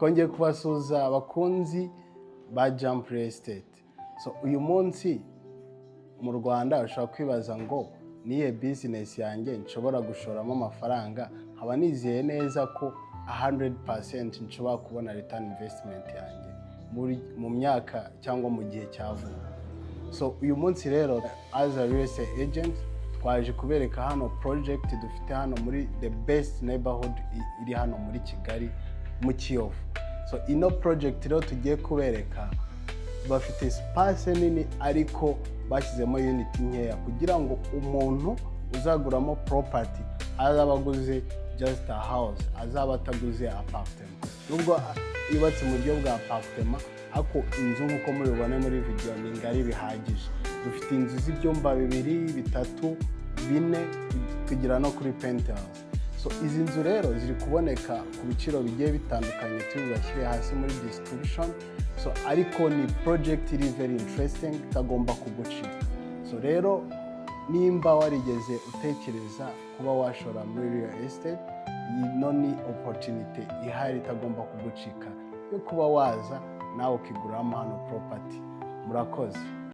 twongeye kubasuza abakunzi ba Jump Real Estate. So uyu munsi mu Rwanda ushobora kwibaza ngo niye business yanjye nshobora gushoramo amafaranga nkaba nizeye neza ko 100% nshobora kubona return investment yanjye mu myaka cyangwa mu gihe cya vuba. So uyu munsi rero as a real estate agent twaje kubereka hano project dufite hano muri the best neighborhood iri hano muri Kigali mu Kiyovu. So ino project rero tugiye kubereka bafite space nini ariko bashyizemo unit nkeya kugira ngo umuntu uzaguramo property azabaguze just a house, azaba ataguze apartment. Nubwo yubatse mu buryo bwa apartment ako inzu nkuko mubibona muri video ni ngari bihagije. Dufite inzu z'ibyumba 2, 3, 4 kugira no kuri penthouse. So izi nzu rero ziri kuboneka ku biciro bigiye bitandukanye tubashyire hasi muri description. So ariko ni project iri very interesting tagomba kugucika. So rero nimba warigeze utekereza kuba washora muri real estate, ino ni opportunity ihari tagomba kugucika yo kuba waza nawe ukiguramo hano property. Murakoze.